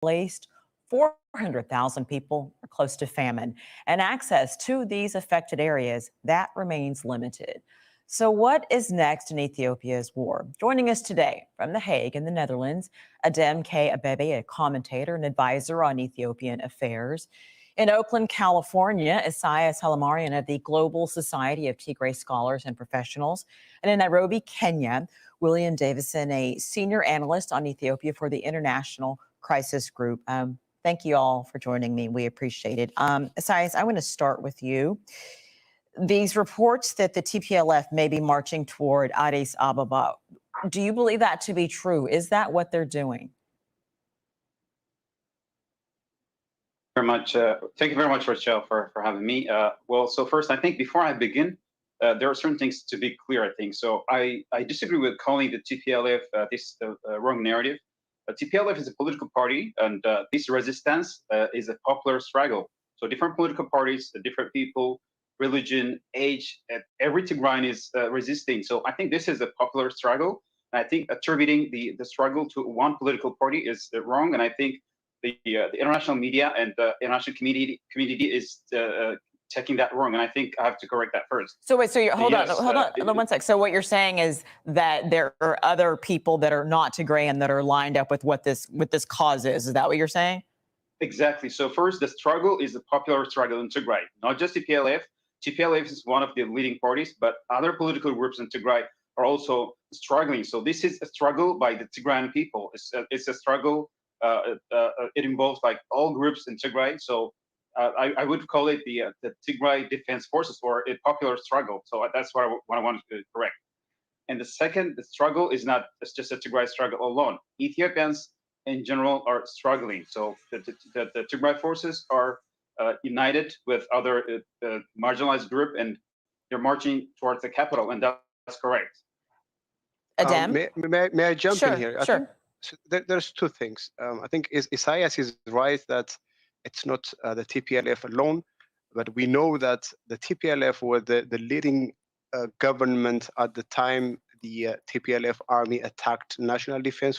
displaced, 400,000 people are close to famine, and access to these affected areas, that remains limited. So what is next in Ethiopia's war? Joining us today from The Hague in the Netherlands, Adem K. Abebe, a commentator and advisor on Ethiopian affairs. In Oakland, California, Isaias Halamarian of the Global Society of Tigray Scholars and Professionals. And in Nairobi, Kenya, William Davison, a senior analyst on Ethiopia for the International Crisis Group. Thank you all for joining me. We appreciate it. Isaias, I want to start with you. These reports that the TPLF may be marching toward Addis Ababa, do you believe that to be true? Is that what they're doing? Very much. Thank you very much, Rachel, for having me. Well, so first, I think before I begin, there are certain things to be clear, I think. So I disagree with calling the TPLF this wrong narrative. TPLF is a political party, and this resistance is a popular struggle. So different political parties, different people, religion, age, every Tigrayan is resisting. So I think this is a popular struggle. And I think attributing the struggle to one political party is wrong. And I think the international media and the international community is taking that wrong, and I think I have to correct that first. So wait, so hold on one sec. So what you're saying is that there are other people that are not Tigrayan that are lined up with what this cause is. Is that what you're saying? Exactly. So first, the struggle is a popular struggle in Tigray, not just TPLF. TPLF is one of the leading parties, but other political groups in Tigray are also struggling. So this is a struggle by the Tigrayan people. It's a struggle. It involves like all groups in Tigray. So I would call it the Tigray Defense Forces, or a popular struggle. So that's what I wanted to correct. And the second, the struggle is not just a Tigray struggle alone. Ethiopians in general are struggling. So the Tigray forces are united with other marginalized group, and they're marching towards the capital, and that's correct. Adem? May I jump in here? Sure. So there's two things. I think Isaias is right that it's not the TPLF alone, but we know that the TPLF were the leading government at the time the TPLF army attacked national defense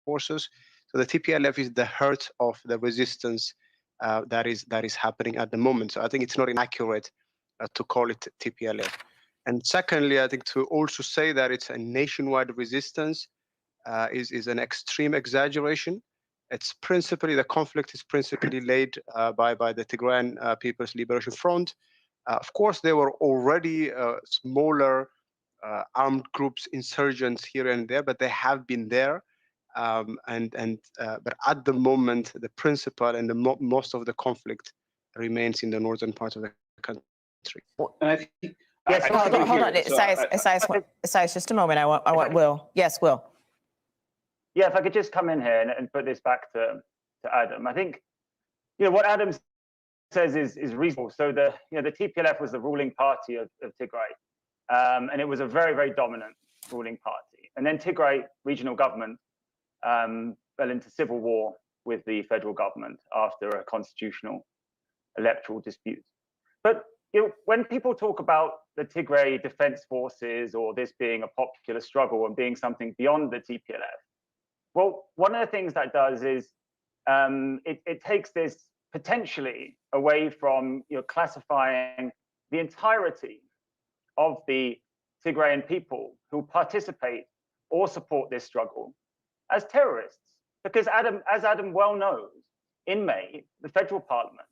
forces. So the TPLF is the heart of the resistance that is happening at the moment. So I think it's not inaccurate to call it TPLF. And secondly, I think to also say that it's a nationwide resistance is an extreme exaggeration. It's principally, the conflict is principally led by the Tigrayan People's Liberation Front. Of course, there were already smaller armed groups, insurgents here and there, but they have been there. But at the moment, the principal and most of the conflict remains in the northern part of the country. And I think, yes, hold on. Isaias, just a moment. I want Will. Yes, Will. Yeah, if I could just come in here and put this back to Adam. I think, what Adam says is reasonable. So the TPLF was the ruling party of Tigray, and it was a very, very dominant ruling party. And then Tigray regional government fell into civil war with the federal government after a constitutional electoral dispute. But when people talk about the Tigray Defense Forces or this being a popular struggle and being something beyond the TPLF, well, one of the things that does is it takes this potentially away from classifying the entirety of the Tigrayan people who participate or support this struggle as terrorists. Because as Adam well knows, in May, the federal parliament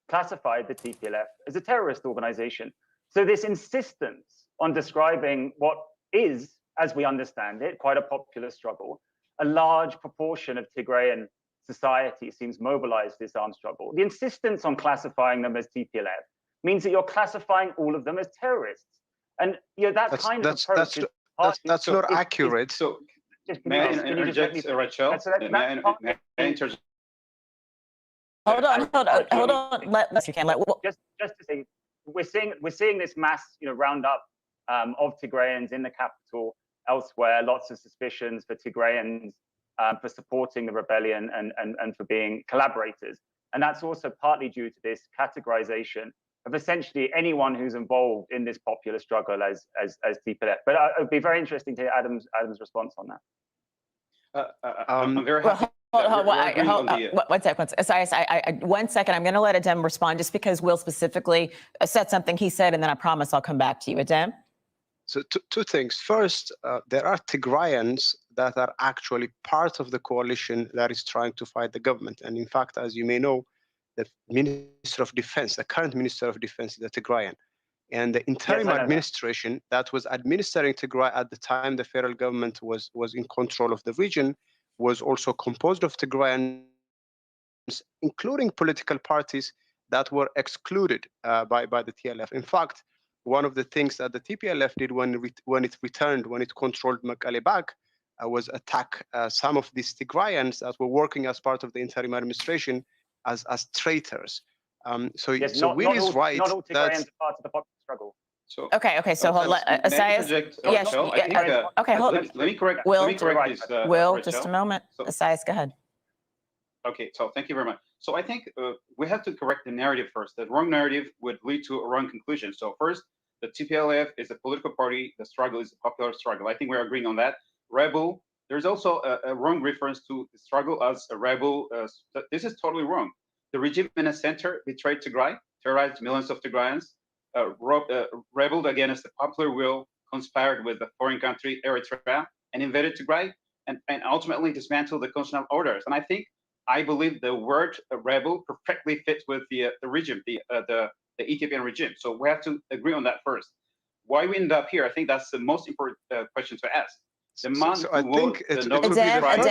classified the TPLF as a terrorist organization. So this insistence on describing what is, as we understand it, quite a popular struggle, a large proportion of Tigrayan society seems mobilized this armed struggle. The insistence on classifying them as TPLF means that you're classifying all of them as terrorists. And that kind of approach that's not accurate. So may I interject, Rachel? Hold on. Let you can. Just to say, we're seeing this mass, roundup of Tigrayans in the capital, elsewhere. Lots of suspicions for Tigrayans for supporting the rebellion and for being collaborators, and that's also partly due to this categorization of essentially anyone who's involved in this popular struggle as TPLF. But it would be very interesting to hear Adam's response on that. I'm very happy. One second. Sorry, one second. I'm going to let Adem respond just because Will specifically said something he said, and then I promise I'll come back to you. Adem? So two things. First, there are Tigrayans that are actually part of the coalition that is trying to fight the government. And in fact, as you may know, the Minister of Defense, the current Minister of Defense is a Tigrayan. And the interim administration that was administering Tigray at the time the federal government was in control of the region was also composed of Tigrayans, including political parties that were excluded by the TPLF. In fact, one of the things that the TPLF did when it controlled Mekelle back was attack some of these Tigrayans that were working as part of the interim administration as traitors. So Will is right. Not all Tigrayans are part of the popular struggle. So okay. So hold on, Isaias. Yes. Okay. Hold. Let me correct. Will, let me correct this. Will, just a moment. So, Isaias, go ahead. Okay. So thank you very much. So I think we have to correct the narrative first. The wrong narrative would lead to a wrong conclusion. So first, the TPLF is a political party. The struggle is a popular struggle. I think we're agreeing on that. Rebel. There's also a wrong reference to the struggle as a rebel. This is totally wrong. The regime in the center betrayed Tigray, terrorized millions of Tigrayans, rebelled against the popular will, conspired with the foreign country, Eritrea, and invaded Tigray, and ultimately dismantled the constitutional orders. And I believe the word rebel perfectly fits with the regime, the Ethiopian regime. So we have to agree on that first. Why we end up here, I think that's the most important question to ask. The man who won the Nobel Peace Prize,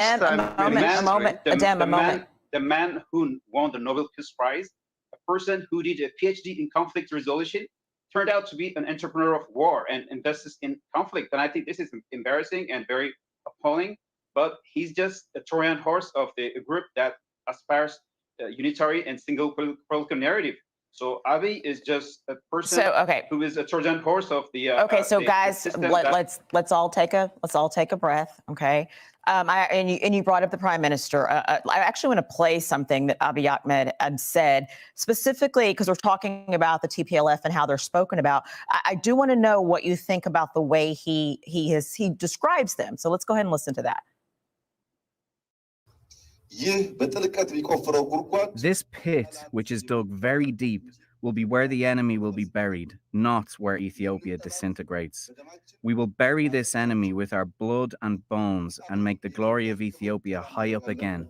the man who won the Nobel Peace Prize, a person who did a PhD in conflict resolution, turned out to be an entrepreneur of war and invests in conflict. And I think this is embarrassing and very appalling. But he's just a Trojan horse of the group that aspires unitary and single political narrative. So Abiy is just a person who is a Trojan horse of the. Guys, let's all take a breath. Okay. And you brought up the prime minister. I actually want to play something that Abiy Ahmed had said specifically because we're talking about the TPLF and how they're spoken about. I do want to know what you think about the way he describes them. So let's go ahead and listen to that. This pit, which is dug very deep, will be where the enemy will be buried, not where Ethiopia disintegrates. We will bury this enemy with our blood and bones and make the glory of Ethiopia high up again.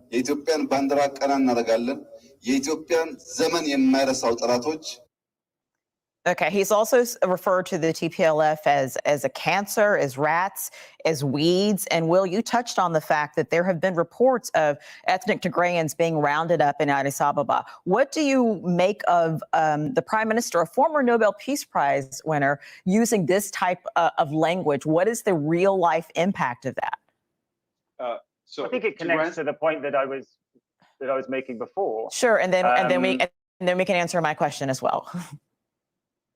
Okay, he's also referred to the TPLF as a cancer, as rats, as weeds. And Will, you touched on the fact that there have been reports of ethnic Tigrayans being rounded up in Addis Ababa. What do you make of the prime minister, a former Nobel Peace Prize winner, using this type of language? What is the real life impact of that? So I think it connects to the point that I was making before. Sure, and then we can answer my question as well.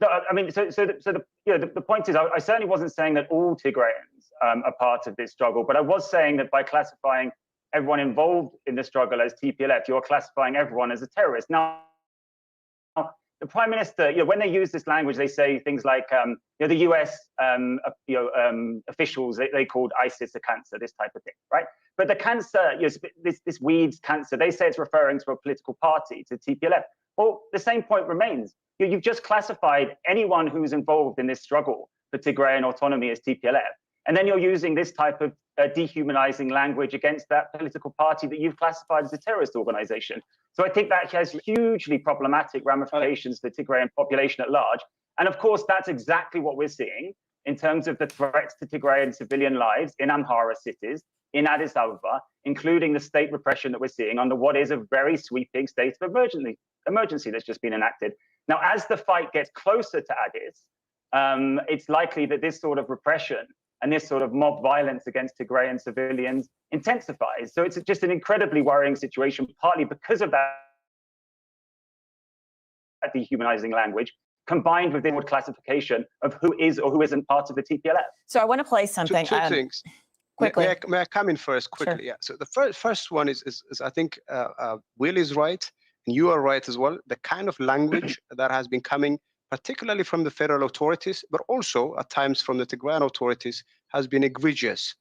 No, I mean, the point is, I certainly wasn't saying that all Tigrayans are part of this struggle, but I was saying that by classifying everyone involved in the struggle as TPLF, you're classifying everyone as a terrorist. Now, the prime minister, when they use this language, they say things like, the US, officials, they called ISIS a cancer, this type of thing, right? But the cancer, this weeds cancer, they say it's referring to a political party, to TPLF. Well, the same point remains. You've just classified anyone who's involved in this struggle for Tigrayan autonomy as TPLF. And then you're using this type of dehumanizing language against that political party that you've classified as a terrorist organization. So I think that has hugely problematic ramifications for the Tigrayan population at large. And of course, that's exactly what we're seeing in terms of the threats to Tigrayan civilian lives in Amhara cities, in Addis Ababa, including the state repression that we're seeing under what is a very sweeping state of emergency that's just been enacted. Now, as the fight gets closer to Addis, it's likely that this sort of repression and this sort of mob violence against Tigrayan civilians intensifies. So it's just an incredibly worrying situation, partly because of that dehumanizing language, combined with the classification of who is or who isn't part of the TPLF. So I want to play something. Two things. Quickly. May I come in first quickly? Sure. Yeah. So the first one is I think Will is right. And you are right as well. The kind of language that has been coming, particularly from the federal authorities, but also at times from the Tigrayan authorities, has been egregious.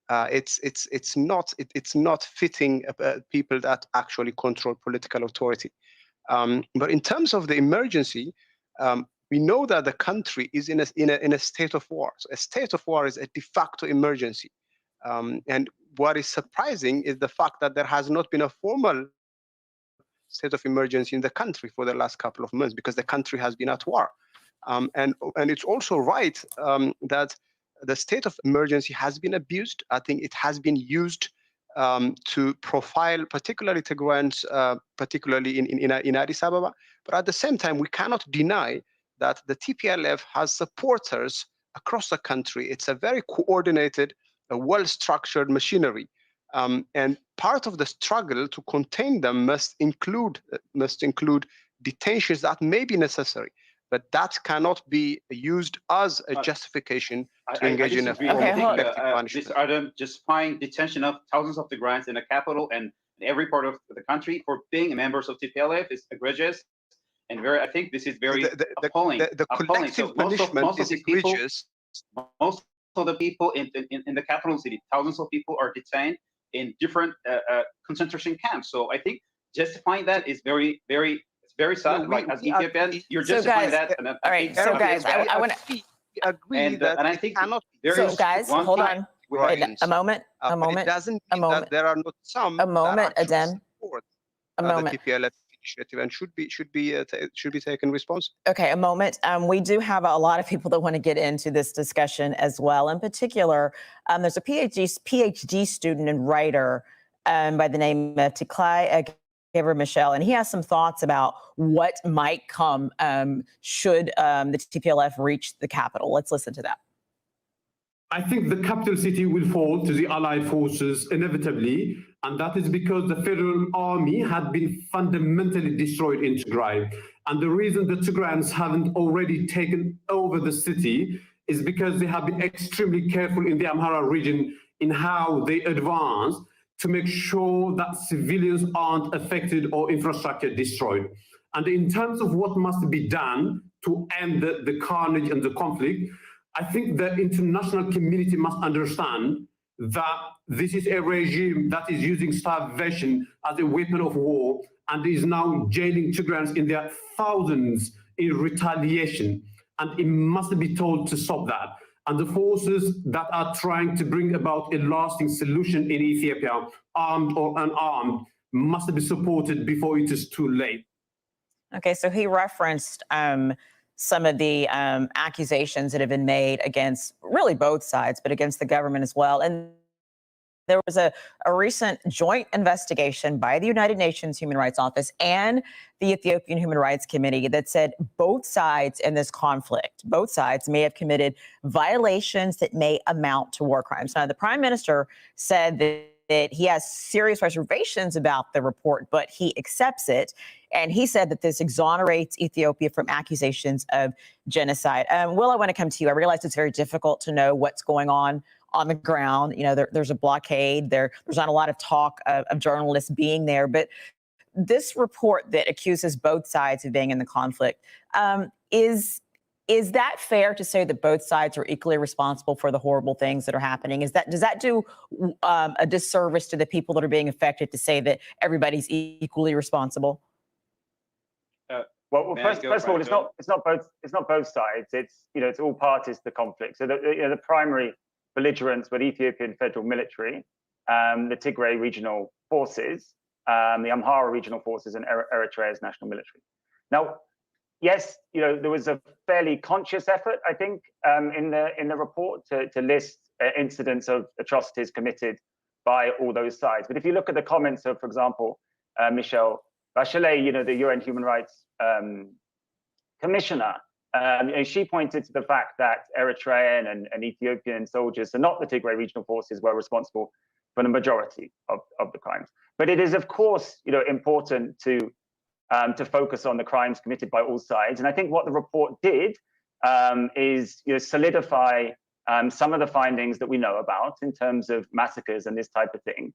it's not fitting people that actually control political authority. But in terms of the emergency, we know that the country is in a state of war. So a state of war is a de facto emergency. And what is surprising is the fact that there has not been a formal state of emergency in the country for the last couple of months, because the country has been at war. And it's also right that the state of emergency has been abused. I think it has been used to profile particularly Tigrayans, particularly in Addis Ababa. But at the same time, we cannot deny that the TPLF has supporters across the country. It's a very coordinated, well-structured machinery. And part of the struggle to contain them must include detentions that may be necessary, but that cannot be used as a justification to engage in a form of collective punishment. Mr. Adam, justifying detention of thousands of Tigrayans in the capital and in every part of the country for being members of TPLF is egregious, and I think this is very appalling. The collective punishment is egregious. Most of the people in the capital city, thousands of people are detained in different concentration camps. So I think justifying that is very sad. Like as Ethiopian, you're justifying that. All right, so guys, I want to agree that and I think so guys, hold on. Wait, a moment. It doesn't mean that there are not some. A moment, Adem. A moment. The TPLF initiative and should be taken responsible. Okay, a moment. We do have a lot of people that want to get into this discussion as well. In particular, there's a PhD student and writer by the name of Tigray, Michelle, and he has some thoughts about what might come should the TPLF reach the capital. Let's listen to that. I think the capital city will fall to the Allied forces inevitably, and that is because the federal army had been fundamentally destroyed in Tigray. And the reason the Tigrayans haven't already taken over the city is because they have been extremely careful in the Amhara region in how they advance to make sure that civilians aren't affected or infrastructure destroyed. And in terms of what must be done to end the carnage and the conflict, I think the international community must understand that this is a regime that is using starvation as a weapon of war and is now jailing Tigrayans in their thousands in retaliation. And it must be told to stop that. And the forces that are trying to bring about a lasting solution in Ethiopia, armed or unarmed, must be supported before it is too late. Okay, so he referenced some of the accusations that have been made against really both sides, but against the government as well. And there was a recent joint investigation by the United Nations Human Rights Office and the Ethiopian Human Rights Committee that said both sides in this conflict, both sides may have committed violations that may amount to war crimes. Now, the Prime Minister said that he has serious reservations about the report, but he accepts it. And he said that this exonerates Ethiopia from accusations of genocide. Will, I want to come to you. I realize it's very difficult to know what's going on the ground. You know, there's a blockade. There's not a lot of talk of journalists being there. But this report that accuses both sides of being in the conflict, is that fair to say that both sides are equally responsible for the horrible things that are happening? Does that do a disservice to the people that are being affected to say that everybody's equally responsible? Well, first of all, it's not both sides. It's all parties to the conflict. So the primary belligerents were the Ethiopian Federal Military, the Tigray regional forces, the Amhara regional forces, and Eritrea's national military. Now, yes, there was a fairly conscious effort, I think, in the report to list incidents of atrocities committed by all those sides. But if you look at the comments of, for example, Michelle Bachelet, the UN Human Rights Commissioner, she pointed to the fact that Eritrean and Ethiopian soldiers, and not the Tigray regional forces, were responsible for the majority of the crimes. But it is, of course, important to focus on the crimes committed by all sides. And I think what the report did is solidify some of the findings that we know about in terms of massacres and this type of thing.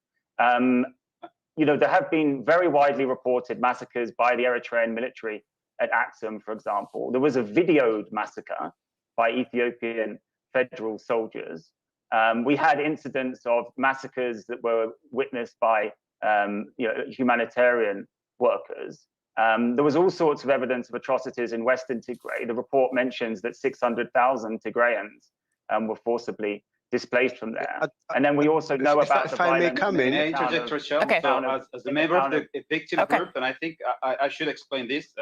There have been very widely reported massacres by the Eritrean military at Axum, for example. There was a videoed massacre by Ethiopian federal soldiers We had incidents of massacres that were witnessed by humanitarian workers. There was all sorts of evidence of atrocities in Western Tigray. The report mentions that 600,000 Tigrayans were forcibly displaced from there. And then we also know about the violence. May I interject, Rochelle? Okay. So as a member of the victim group, and I think I should explain this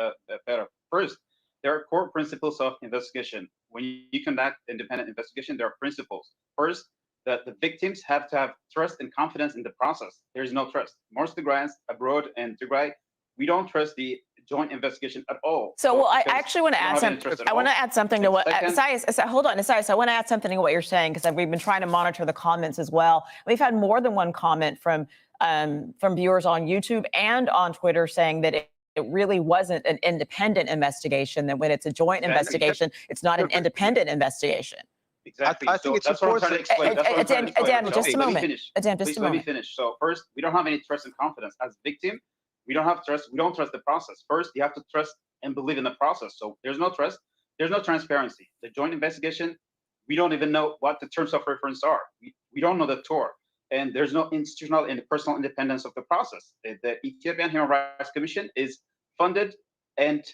better. First, there are core principles of investigation. When you conduct independent investigation, there are principles. First, that the victims have to have trust and confidence in the process. There is no trust. Most Tigrayans abroad and Tigray, we don't trust the joint investigation at all. So, well, I actually want to add something. I want to add something to what Isaias. Hold on, Isaias. I want to add something to what you're saying, because we've been trying to monitor the comments as well. We've had more than one comment from viewers on YouTube and on Twitter saying that it really wasn't an independent investigation. That when it's a joint investigation, it's not an independent investigation. Exactly. I think it's that's what I'm trying to explain. Adam, just a moment. Adam, just a Let moment. me finish. So first, we don't have any trust and confidence. As victim, we don't have trust. We don't trust the process. First, you have to trust and believe in the process. So there's no trust. There's no transparency. The joint investigation, we don't even know what the terms of reference are. We don't know the TOR. And there's no institutional and personal independence of the process. The Ethiopian Human Rights Commission is funded and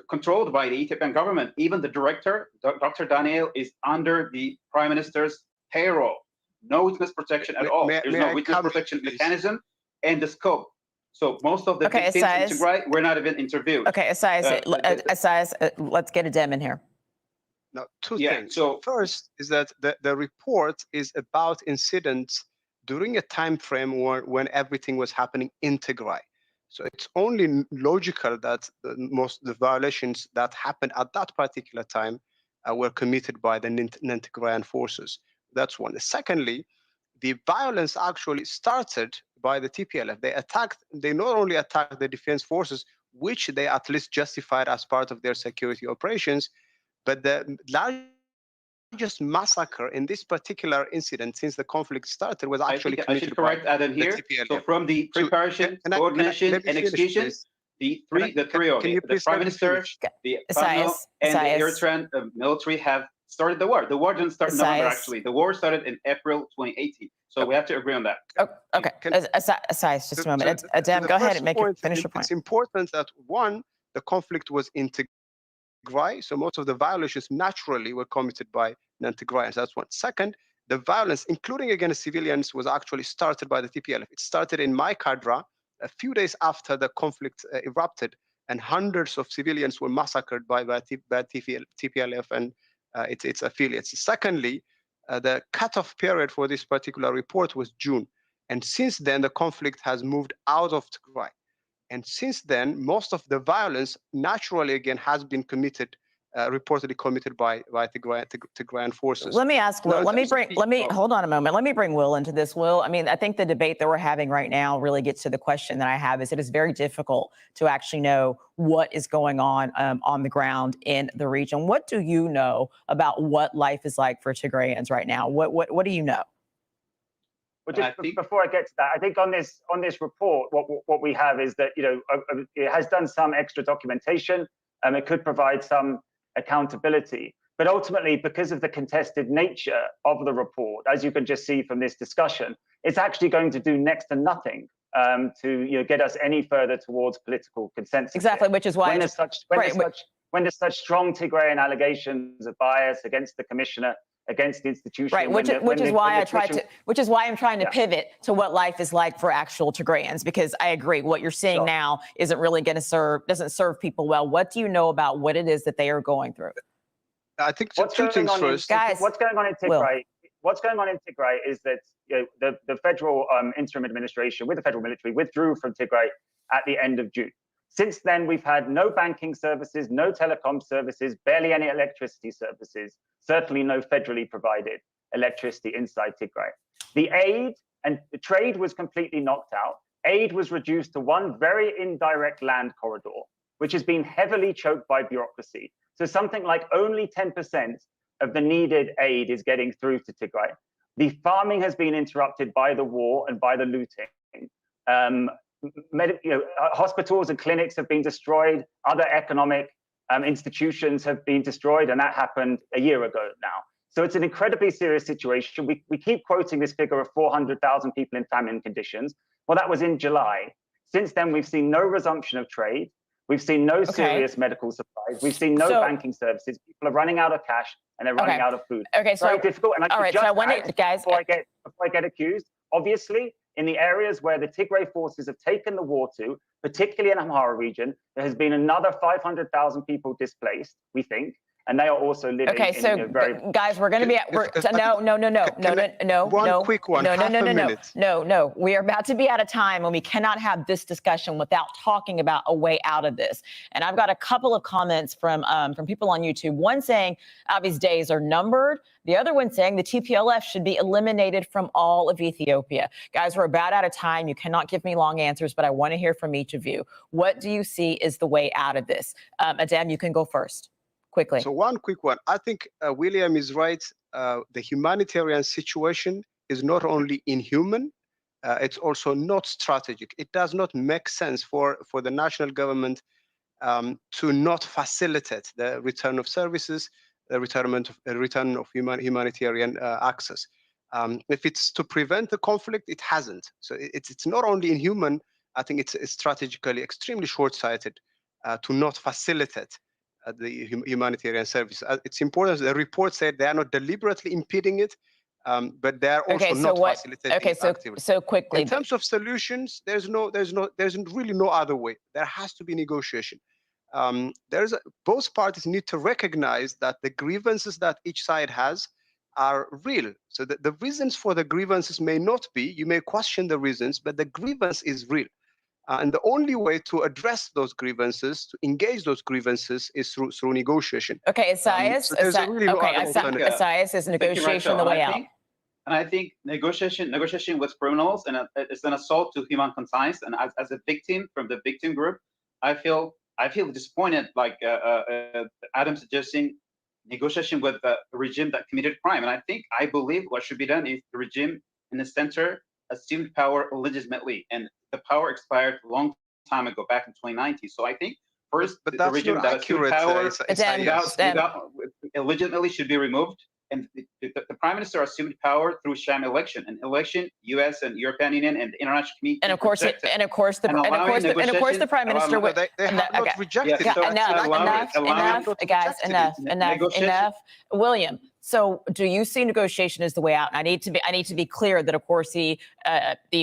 controlled by the Ethiopian government. Even the director, Dr. Daniel, is under the Prime Minister's payroll. No witness protection at all. There's no witness protection mechanism and the scope. So most of the victims in Tigray were not even interviewed. Okay, Isaias, let's get Adam in here. Now, two things. So first is that the report is about incidents during a time frame when everything was happening in Tigray. So it's only logical that the violations that happened at that particular time were committed by the Tigrayan forces. That's one. Secondly, the violence actually started by the TPLF. They not only attacked the defense forces, which they at least justified as part of their security operations, but the largest massacre in this particular incident since the conflict started was actually committed by the TPLF. I should correct Adam here. So from the preparation, coordination, and execution, the trio, the Prime Minister, the FANO, and the Eritrean military have started the war. The war didn't start in November, actually. The war started in April 2018. So we have to agree on that. Okay, Isaias, just a moment. Adam, go ahead and finish your point. It's important that, one, the conflict was in Tigray, so most of the violations naturally were committed by non-Tigrayans. That's one. Second, the violence, including against civilians, was actually started by the TPLF. It started in Maikadra a few days after the conflict erupted, and hundreds of civilians were massacred by TPLF and its affiliates. Secondly, the cutoff period for this particular report was June. And since then, the conflict has moved out of Tigray. And since then, most of the violence naturally, again, has been reportedly committed by Tigrayan forces. Let me ask Will. Hold on a moment. Let me bring Will into this. Will, I mean, I think the debate that we're having right now really gets to the question that I have. Is it is very difficult to actually know what is going on the ground in the region. What do you know about what life is like for Tigrayans right now? What do you know? Well, just before I get to that, I think on this report, what we have is that it has done some extra documentation, and it could provide some accountability. But ultimately, because of the contested nature of the report, as you can just see from this discussion, it's actually going to do next to nothing to get us any further towards political consensus. Exactly, which is why when there's such strong Tigrayan allegations of bias against the commissioner, against the institution. Right, which is why I'm trying to pivot to what life is like for actual Tigrayans, because I agree what you're seeing now isn't really going to doesn't serve people well. What do you know about what it is that they are going through? I think two things first. Guys, what's going on in Tigray? What's going on in Tigray is that the federal interim administration with the federal military withdrew from Tigray at the end of June. Since then, we've had no banking services, no telecom services, barely any electricity services, certainly no federally provided electricity inside Tigray. The aid and the trade was completely knocked out. Aid was reduced to one very indirect land corridor, which has been heavily choked by bureaucracy. So something like only 10% of the needed aid is getting through to Tigray. The farming has been interrupted by the war and by the looting. Hospitals and clinics have been destroyed. Other economic institutions have been destroyed, and that happened a year ago now. So it's an incredibly serious situation. We keep quoting this figure of 400,000 people in famine conditions. Well, that was in July. Since then, we've seen no resumption of trade. We've seen no serious medical supplies. We've seen no banking services. People are running out of cash and they're running out of food. Okay, so very difficult. And all right, so I want to, guys, before I get accused, obviously, in the areas where the Tigray forces have taken the war to, particularly in Amhara region, there has been another 500,000 people displaced, we think. And they are also living in a very... guys, we're going to be at... One quick one, No. We are about to be out of time, and we cannot have this discussion without talking about a way out of this. And I've got a couple of comments from people on YouTube. One saying Abi's days are numbered. The other one saying the TPLF should be eliminated from all of Ethiopia. Guys, we're about out of time. You cannot give me long answers, but I want to hear from each of you. What do you see is the way out of this? Adam, you can go first. Quickly. So one quick one. I think William is right. The humanitarian situation is not only inhuman, it's also not strategic. It does not make sense for the national government to not facilitate the return of services, the return of humanitarian access. If it's to prevent the conflict, it hasn't. So it's not only inhuman, I think it's strategically extremely short-sighted to not facilitate the humanitarian service. It's important. The report said they are not deliberately impeding it, but they are also not facilitating activity. So quickly, in terms of solutions, there's really no other way. There has to be negotiation. Both parties need to recognize that the grievances that each side has are real. So the reasons for the grievances may not be. You may question the reasons, but the grievance is real. And the only way to address those grievances, to engage those grievances, is through negotiation. Okay, Isaias. Isaias, is negotiation the way out? And I think negotiation with criminals, and it's an assault to human conscience. And as a victim from the victim group, I feel disappointed. Like Adam suggesting negotiation with a regime that committed crime. And I believe what should be done is the regime in the center assumed power legitimately, and the power expired a long time ago, back in 2019. So I think first, the regime that assumed power illegitimately should be removed, and the prime minister assumed power through sham election. An election, U.S. and European Union and the international community, and of course the prime minister would. They have not rejected. Enough. William. So, do you see negotiation as the way out? And I need to be clear that, of course, the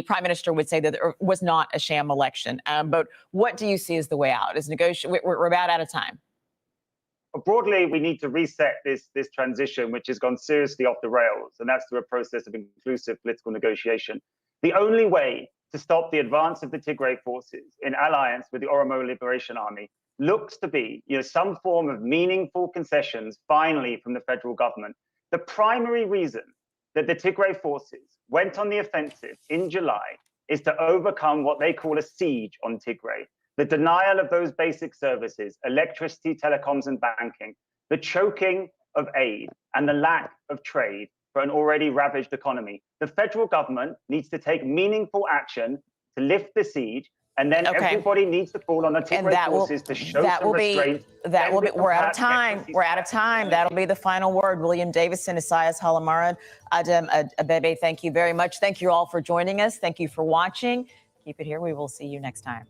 prime minister would say that there was not a sham election. But what do you see as the way out? Is negotiation? We're about out of time. Broadly, we need to reset this transition, which has gone seriously off the rails, and that's through a process of inclusive political negotiation. The only way to stop the advance of the Tigray forces in alliance with the Oromo Liberation Army looks to be, some form of meaningful concessions finally from the federal government. The primary reason that the Tigray forces went on the offensive in July is to overcome what they call a siege on Tigray, the denial of those basic services, electricity, telecoms, and banking, the choking of aid, and the lack of trade for an already ravaged economy. The federal government needs to take meaningful action to lift the siege, and then everybody needs to fall on the Tigray forces to show some restraint. We're out of time. We're out of time. That'll be the final word. William Davison, Isaias Halamaran, Adam Abebe, thank you very much. Thank you all for joining us. Thank you for watching. Keep it here. We will see you next time.